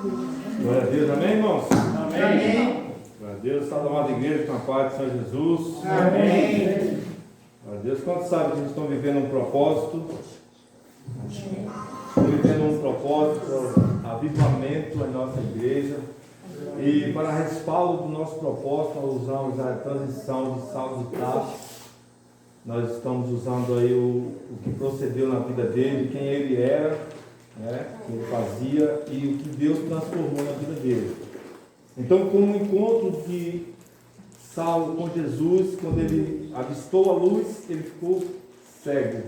Glória a Deus, amém, irmãos? Amém. Glória a Deus, salve a amada igreja com a paz de São Jesus. Amém. Glória a Deus, quantos sabem que eles estão vivendo um propósito? Estão vivendo um propósito, avivamento na nossa igreja. E para respaldo do nosso propósito, nós usamos a transição de Saulo de Tarso. Nós estamos usando aí o que procedeu na vida dele, quem ele era, né, o que ele fazia e o que Deus transformou na vida dele. Então, como o encontro de Saulo com Jesus, quando ele avistou a luz, ele ficou cego.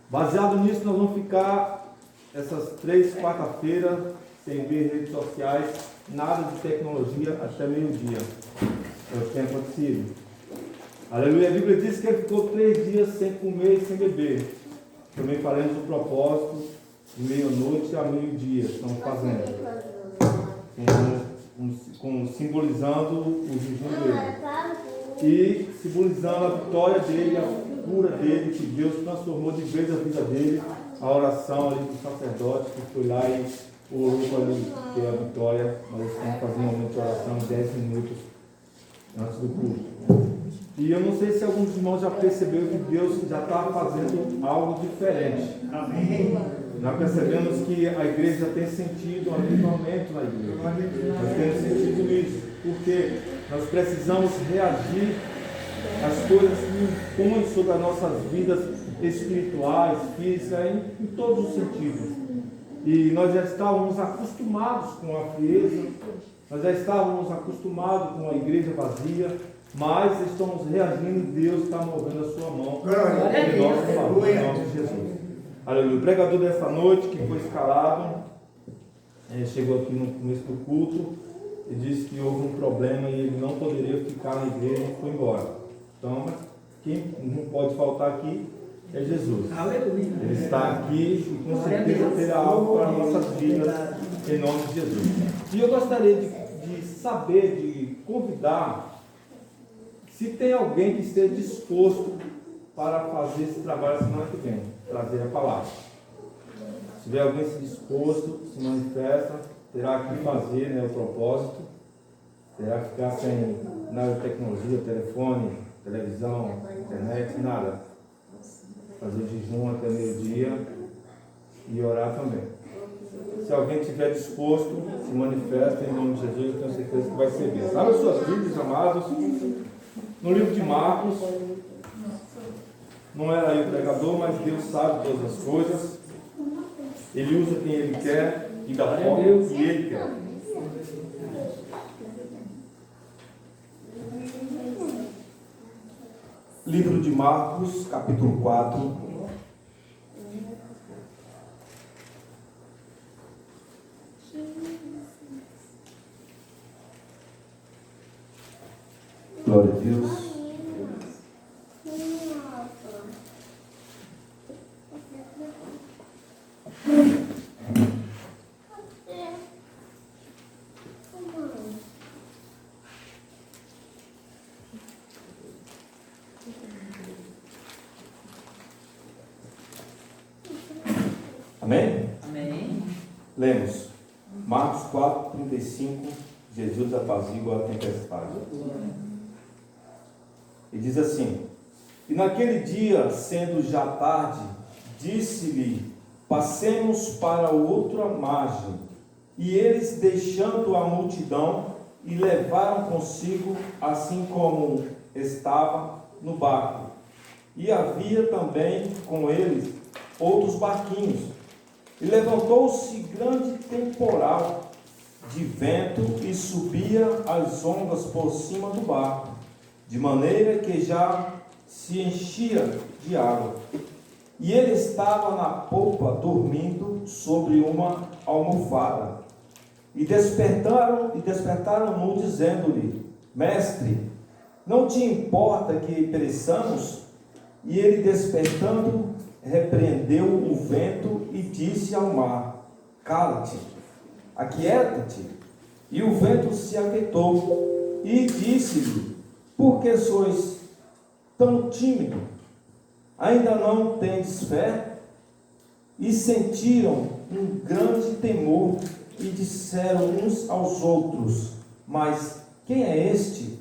Baseado nisso, nós vamos ficar essas 3 quarta-feiras sem ver redes sociais, nada de tecnologia até meio-dia. É o que tem acontecido. Aleluia. A Bíblia diz que ele ficou 3 dias sem comer e sem beber. Também faremos o propósito de meia-noite a meio-dia. Estamos fazendo. Simbolizando o jejum dele. E simbolizando a vitória dele, a cura dele, que Deus transformou de vez a vida dele. A oração ali do sacerdote que foi lá e orou para ele ter a vitória. Nós estamos fazendo um momento de oração em 10 minutos antes do culto. E eu não sei se alguns irmãos já perceberam que Deus já está fazendo algo diferente. Amém. Nós percebemos que a igreja tem sentido um avivamento na igreja. Nós temos sentido isso, porque nós precisamos reagir às coisas que impõem sobre as nossas vidas espirituais, físicas, em todos os sentidos. E nós já estávamos acostumados com a frieza, nós já estávamos acostumados com a igreja vazia, mas estamos reagindo e Deus está movendo a sua mão em nosso favor, em nome de Jesus. Aleluia. O pregador dessa noite, que foi escalado, chegou aqui no começo do culto e disse que houve um problema e ele não poderia ficar na igreja e foi embora. Então, quem não pode faltar aqui é Jesus. Aleluia. Ele está aqui e com certeza terá algo para nossas vidas em nome de Jesus. E eu gostaria de saber, de convidar, se tem alguém que esteja disposto para fazer esse trabalho semana que vem, trazer a palavra. Se tiver alguém disposto, se manifesta, terá que fazer, né, o propósito, terá que ficar sem nada de tecnologia, telefone, televisão, internet, nada. Fazer jejum até meio-dia e orar também. Se alguém estiver disposto, se manifesta em nome de Jesus, eu tenho certeza que vai ser bem. Abra suas Bíblias, amados, no livro de Marcos. Não era eu o pregador, mas Deus sabe todas as coisas. Ele usa quem Ele quer e da forma que Ele quer. Livro de Marcos, capítulo 4. Glória a Deus. Amém? Amém. Lemos. Marcos 4, 35. Jesus apazigua a tempestade. E diz assim: E naquele dia, sendo já tarde, disse-lhe: Passemos para a outra margem. E eles, deixando a multidão, e levaram consigo, assim como estava, no barco. E havia também com eles outros barquinhos. E levantou-se grande temporal de vento e subia as ondas por cima do barco, de maneira que já se enchia de água. E ele estava na polpa dormindo sobre uma almofada. E despertaram-no dizendo-lhe: Mestre, não te importa que pereçamos? E ele, despertando, repreendeu o vento e disse ao mar: Cala-te, aquieta-te. E o vento se aquietou. E disse-lhe: Por que sois tão tímido? Ainda não tendes fé? E sentiram um grande temor e disseram uns aos outros: mas quem é este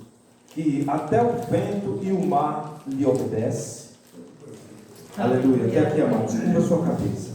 que até o vento e o mar lhe obedece? Aleluia. Até aqui, amados, curva a sua cabeça.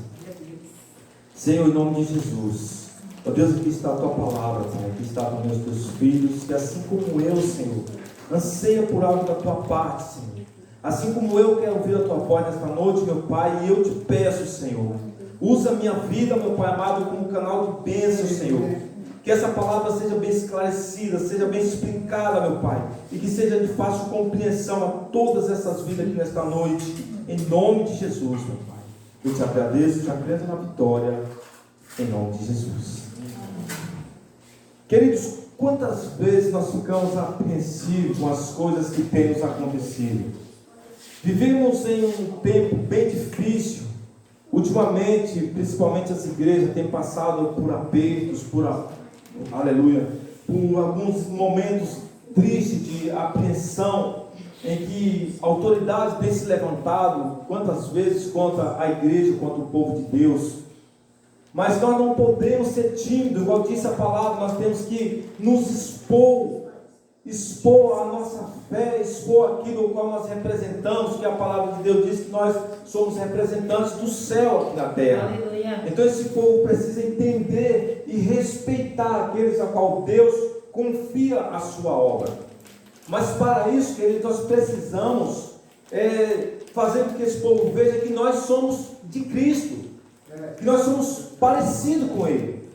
Senhor, em nome de Jesus, ó Deus, aqui está a tua palavra, Pai, aqui está para meus teus filhos, que assim como eu, Senhor, anseia por algo da tua parte, Senhor. Assim como eu quero ouvir a tua voz nesta noite, meu Pai, e eu te peço, Senhor, usa a minha vida, meu Pai amado, como canal de bênção, Senhor. Que essa palavra seja bem esclarecida, seja bem explicada, meu Pai, e que seja de fácil compreensão a todas essas vidas aqui nesta noite, em nome de Jesus, meu Pai. Eu te agradeço, te acredito na vitória, em nome de Jesus. Queridos, quantas vezes nós ficamos apreensivos com as coisas que têm nos acontecido? Vivemos em um tempo bem difícil. Ultimamente, principalmente as igrejas têm passado por apertos, por alguns momentos tristes de apreensão, em que autoridades têm se levantado, quantas vezes contra a igreja, contra o povo de Deus. Mas nós não podemos ser tímidos, igual disse a palavra, nós temos que nos expor a nossa fé, expor aquilo qual nós representamos, que a palavra de Deus diz que nós somos representantes do céu aqui na terra. Aleluia. Então esse povo precisa entender e respeitar aqueles a qual Deus confia a sua obra. Mas para isso, queridos, nós precisamos fazer com que esse povo veja que nós somos de Cristo, que nós somos parecidos com Ele,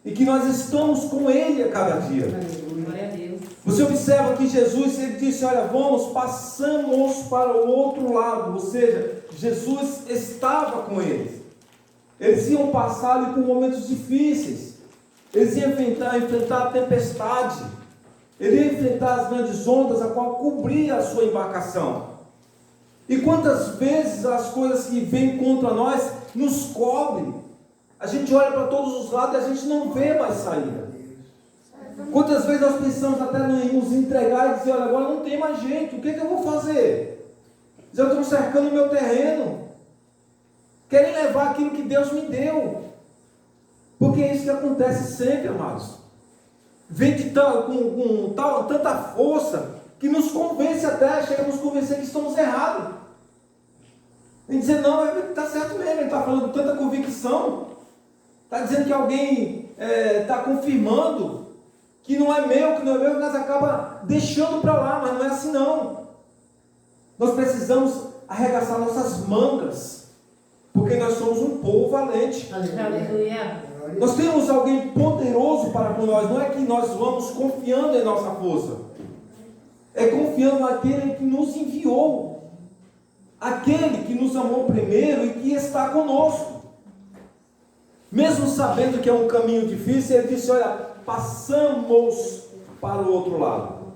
e que nós estamos com Ele a cada dia. Glória a Deus. Você observa que Jesus, ele disse: olha, passamos para o outro lado. Ou seja, Jesus estava com eles. Eles iam passar ali por momentos difíceis. Eles iam enfrentar a tempestade. Ele ia enfrentar as grandes ondas, a qual cobria a sua embarcação. E quantas vezes as coisas que vêm contra nós nos cobrem? A gente olha para todos os lados e a gente não vê mais saída. Quantas vezes nós pensamos até em nos entregar e dizer: olha, agora não tem mais jeito, o que eu vou fazer? Já estão cercando o meu terreno, querem levar aquilo que Deus me deu. Porque é isso que acontece sempre, amados. Vem com tanta força que nos convence até, chega a nos convencer que estamos errados. E dizer: não, está certo mesmo, ele está falando com tanta convicção, está dizendo que alguém está confirmando que não é meu, nós acaba deixando para lá, mas não é assim não. Nós precisamos arregaçar nossas mangas, porque nós somos um povo valente. Aleluia. Nós temos alguém poderoso para com nós. Não é que nós vamos confiando em nossa força, é confiando naquele que nos enviou, aquele que nos amou primeiro e que está conosco. Mesmo sabendo que é um caminho difícil, ele disse: olha, passamos para o outro lado.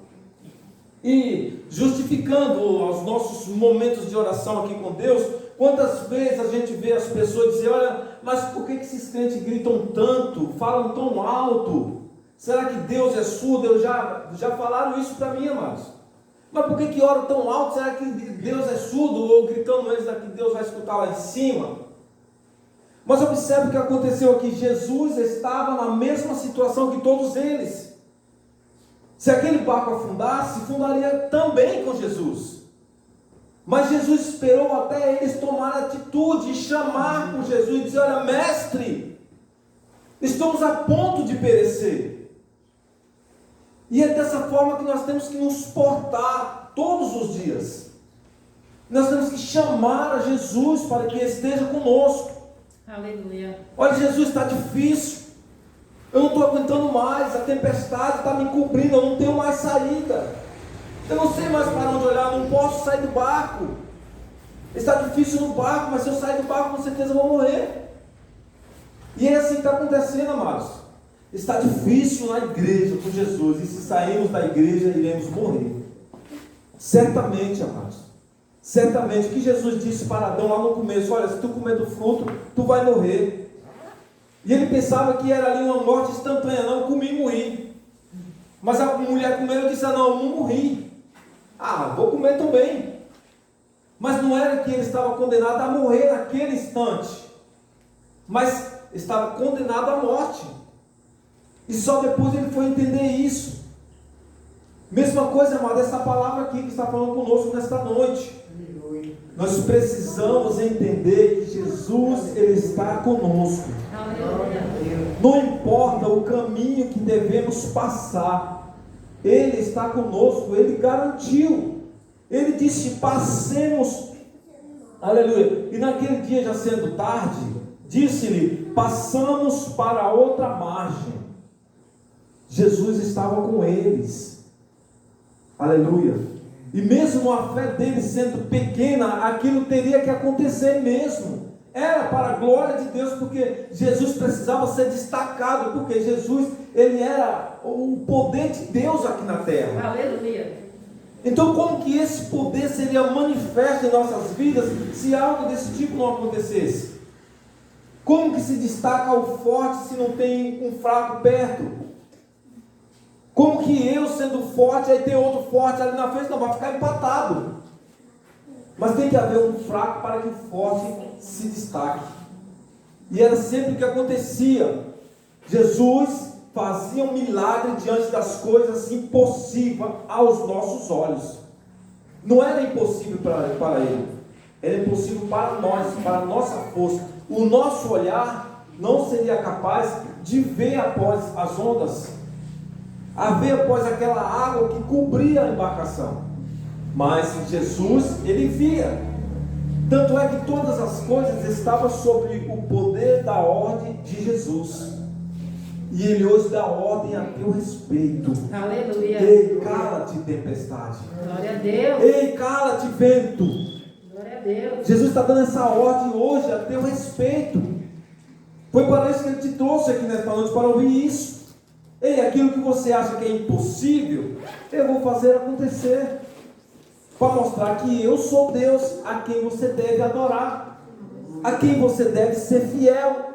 E justificando os nossos momentos de oração aqui com Deus, quantas vezes a gente vê as pessoas dizer: olha, mas por que esses crentes gritam tanto, falam tão alto? Será que Deus é surdo? Já falaram isso para mim, amados. Mas por que oram tão alto? Será que Deus é surdo? Ou gritando eles aqui, Deus vai escutar lá em cima? Mas observe o que aconteceu aqui. Jesus estava na mesma situação que todos eles. Se aquele barco afundasse, fundaria também com Jesus. Mas Jesus esperou até eles tomarem atitude e chamar por Jesus e dizer: olha, mestre, estamos a ponto de perecer. E é dessa forma que nós temos que nos portar todos os dias. Nós temos que chamar a Jesus para que esteja conosco. Aleluia. Olha, Jesus, está difícil, eu não estou aguentando mais, a tempestade está me encobrindo, eu não tenho mais saída, eu não sei mais para onde olhar, não posso sair do barco, está difícil no barco, mas se eu sair do barco com certeza eu vou morrer. E é assim que está acontecendo, amados. Está difícil na igreja com Jesus, e se sairmos da igreja iremos morrer, certamente, amados. Certamente, o que Jesus disse para Adão lá no começo: olha, se tu comer do fruto, tu vai morrer. E ele pensava que era ali uma morte instantânea. Não, eu comi e morri. Mas a mulher comeu e disse: não, eu não morri. Vou comer também. Mas não era que ele estava condenado a morrer naquele instante, mas estava condenado à morte. E só depois ele foi entender isso. Mesma coisa, amado, essa palavra aqui que está falando conosco nesta noite. Nós precisamos entender que Jesus, Ele está conosco. Não importa o caminho que devemos passar, Ele está conosco, Ele garantiu. Ele disse: passemos, aleluia. E naquele dia, já sendo tarde, disse-lhe: passamos para outra margem. Jesus estava com eles, aleluia. E mesmo a fé deles sendo pequena, aquilo teria que acontecer mesmo. Era para a glória de Deus, porque Jesus precisava ser destacado, porque Jesus, Ele era o poder de Deus aqui na terra. Aleluia. Então como que esse poder seria manifesto em nossas vidas, se algo desse tipo não acontecesse? Como que se destaca o forte se não tem um fraco perto? Como que eu sendo forte, aí tem outro forte ali na frente, não vai ficar empatado. Mas tem que haver um fraco para que o forte se destaque. E era sempre o que acontecia. Jesus fazia um milagre diante das coisas impossíveis aos nossos olhos. Não era impossível para ele, era impossível para nós, para a nossa força. O nosso olhar não seria capaz de ver após as ondas, a ver após aquela água que cobria a embarcação. Mas Jesus, Ele via. Tanto é que todas as coisas estavam sob o poder da ordem de Jesus. E Ele hoje dá ordem a teu respeito. Aleluia. Ei, cala-te, tempestade. Glória a Deus. Ei, cala-te, vento. Glória a Deus. Jesus está dando essa ordem hoje a teu respeito. Foi para isso que Ele te trouxe aqui nesta noite, para ouvir isso. Ei, aquilo que você acha que é impossível, eu vou fazer acontecer. Para mostrar que eu sou Deus, a quem você deve adorar, a quem você deve ser fiel,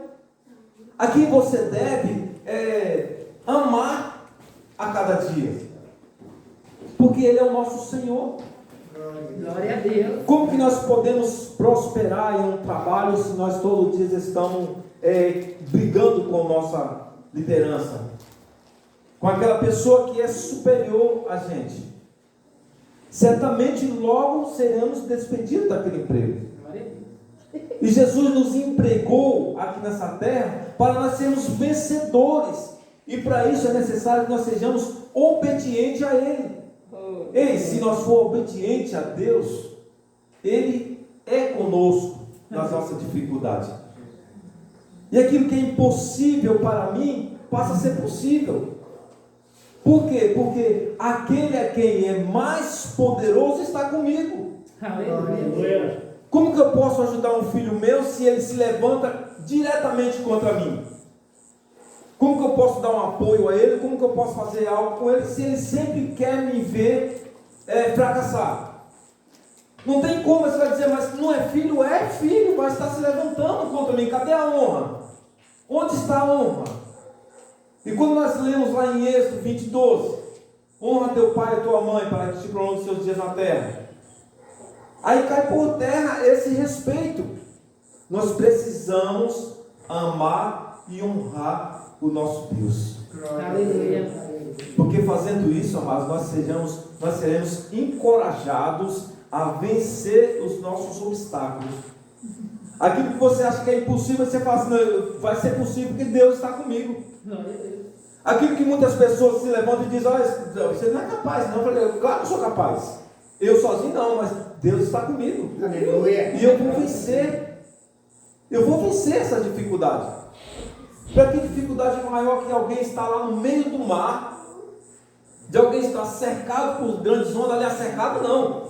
a quem você deve amar a cada dia. Porque Ele é o nosso Senhor. Glória a Deus. Como que nós podemos prosperar em um trabalho se nós todos os dias estamos brigando com nossa liderança? Com aquela pessoa que é superior a gente? Certamente logo seremos despedidos daquele emprego. E Jesus nos empregou aqui nessa terra para nós sermos vencedores. E para isso é necessário que nós sejamos obedientes a Ele. Ei, se nós formos obedientes a Deus, Ele é conosco nas nossas dificuldades. E aquilo que é impossível para mim, passa a ser possível. Por quê? Porque aquele a quem é mais poderoso está comigo. Aleluia. Como que eu posso ajudar um filho meu se ele se levanta diretamente contra mim? Como que eu posso dar um apoio a ele? Como que eu posso fazer algo com ele se ele sempre quer me ver fracassar? Não tem como você vai dizer, mas não é filho, mas está se levantando contra mim. Cadê a honra? Onde está a honra? E quando nós lemos lá em Êxodo 20:12, honra teu pai e tua mãe para que te prolongue seus dias na terra. Aí cai por terra esse respeito. Nós precisamos amar e honrar o nosso Deus. Aleluia. Porque fazendo isso, amados, nós seremos encorajados a vencer os nossos obstáculos. Aquilo que você acha que é impossível, você fala assim, não, vai ser possível porque Deus está comigo. Glória a Deus. Aquilo que muitas pessoas se levantam e dizem, olha, você não é capaz, não. Eu falei, claro que eu sou capaz. Eu sozinho não, mas Deus está comigo. Aleluia. E eu vou vencer. Eu vou vencer essa dificuldade. Para que dificuldade maior que alguém está lá no meio do mar, de alguém estar cercado por grandes ondas, aliás, cercado não.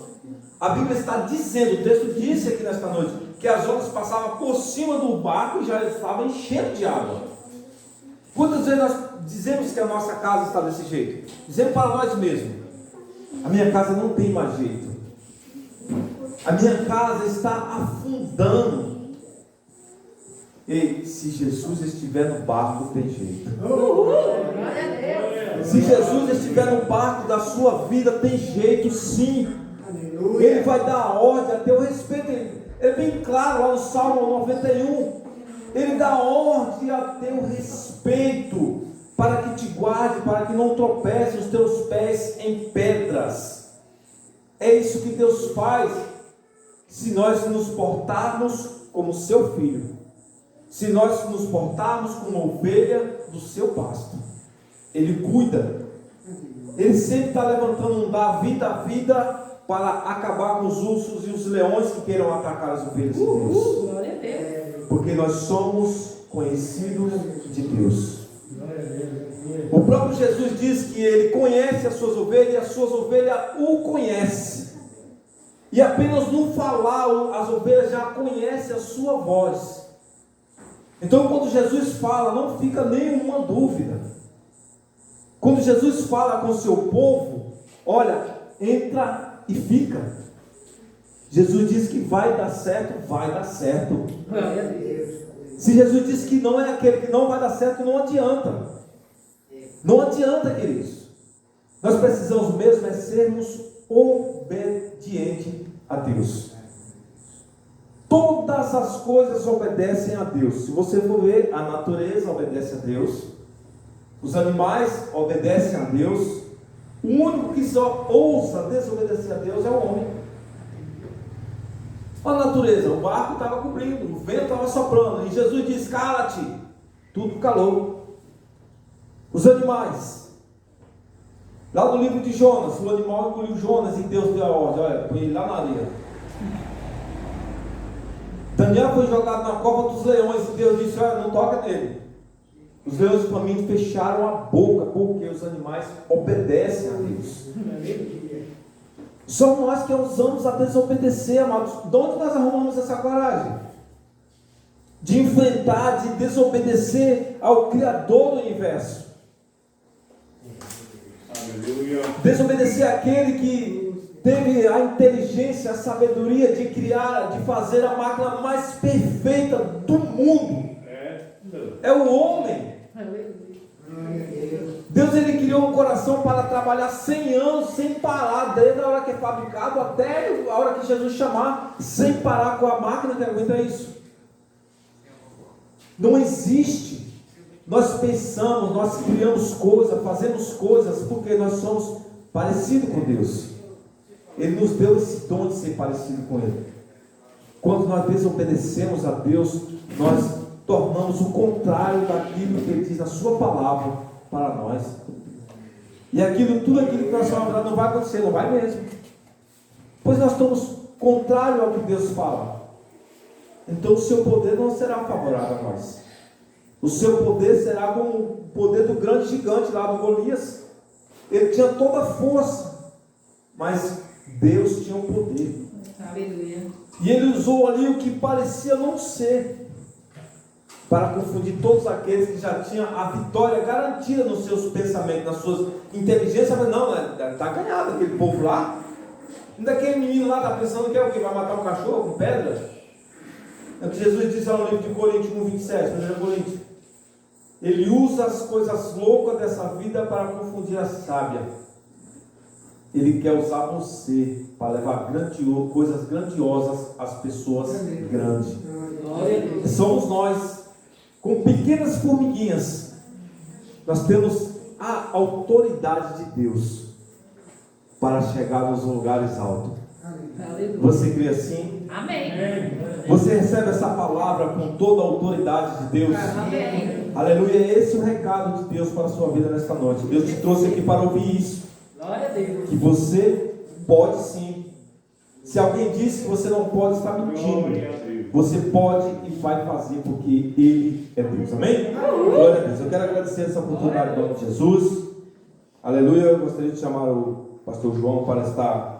A Bíblia está dizendo, o texto disse aqui nesta noite, que as ondas passavam por cima do barco e já estava enchendo de água. Quantas vezes nós dizemos que a nossa casa está desse jeito? Dizemos para nós mesmos, a minha casa não tem mais jeito. A minha casa está afundando. E se Jesus estiver no barco, tem jeito. Glória a Deus. Se Jesus estiver no barco da sua vida, tem jeito sim. Aleluia. Ele vai dar a ordem a teu respeito. É bem claro lá no Salmo 91. Ele dá ordem a teu respeito para que te guarde, para que não tropece os teus pés em pedras. É isso que Deus faz se nós nos portarmos como seu filho, se nós nos portarmos como ovelha do seu pasto. Ele cuida, Ele sempre está levantando um Davi da vida para acabar com os ursos e os leões que queiram atacar as ovelhas de Deus. Glória a Deus. Porque nós somos conhecidos de Deus. O próprio Jesus diz que Ele conhece as suas ovelhas e as suas ovelhas o conhecem. E apenas no falar, as ovelhas já conhecem a sua voz. Então quando Jesus fala, não fica nenhuma dúvida. Quando Jesus fala com o seu povo, olha, entra e fica. Jesus diz que vai dar certo, vai dar certo. Glória a Deus. Se Jesus diz que não é aquele que não vai dar certo, não adianta. Não adianta, queridos. Nós precisamos mesmo é sermos obedientes a Deus. Todas as coisas obedecem a Deus. Se você for ver, a natureza obedece a Deus. Os animais obedecem a Deus. O único que só ousa desobedecer a Deus é o homem. A natureza, o barco estava cobrindo, o vento estava soprando, e Jesus diz: cala-te, tudo calou. Os animais, lá no livro de Jonas, o animal engoliu Jonas e Deus deu a ordem: olha, põe ele lá na areia. Daniel foi jogado na cova dos leões e Deus disse: olha, não toca nele. Os leões famintos fecharam a boca, porque os animais obedecem a Deus. Somos nós que ousamos a desobedecer, amados. De onde nós arrumamos essa coragem? De enfrentar, de desobedecer ao Criador do universo. Aleluia. Desobedecer àquele que teve a inteligência, a sabedoria de criar, de fazer a máquina mais perfeita do mundo. É o homem. Deus, ele criou um coração para trabalhar 100 anos sem parar, desde a hora que é fabricado até a hora que Jesus chamar, sem parar com a máquina que aguenta isso. Não existe. Nós pensamos, nós criamos coisas, fazemos coisas porque nós somos parecidos com Deus. Ele nos deu esse dom de ser parecido com Ele. Quando nós desobedecemos a Deus, nós tornamos o contrário daquilo que Ele diz na sua palavra para nós. E tudo aquilo que nós falamos não vai acontecer, não vai mesmo. Pois nós estamos contrário ao que Deus fala. Então o seu poder não será favorável a nós. O seu poder será como o poder do grande gigante lá do Golias. Ele tinha toda a força, mas Deus tinha o poder. Aleluia. E ele usou ali o que parecia não ser, para confundir todos aqueles que já tinham a vitória garantida nos seus pensamentos, nas suas inteligências. Mas não, está ganhado aquele povo lá. Ainda aquele menino lá está pensando que é o que? Vai matar um cachorro com pedra? É o que Jesus disse lá no livro de Coríntios 1:27, 1 Coríntios. Ele usa as coisas loucas dessa vida para confundir a sábia. Ele quer usar você para levar coisas grandiosas às pessoas grandes. Glória a Deus. Somos nós, com pequenas formiguinhas, nós temos a autoridade de Deus para chegar nos lugares altos. Aleluia. Você crê assim? Amém. Você recebe essa palavra com toda a autoridade de Deus? Amém. Aleluia, esse é o recado de Deus para a sua vida nesta noite. Deus te trouxe aqui para ouvir isso, Glória a Deus. que você pode sim. Se alguém disse que você não pode, está mentindo. Você pode e vai fazer, porque Ele é Deus. Amém? Glória a Deus. Eu quero agradecer essa oportunidade em nome de Jesus. Aleluia. Eu gostaria de chamar o pastor João para estar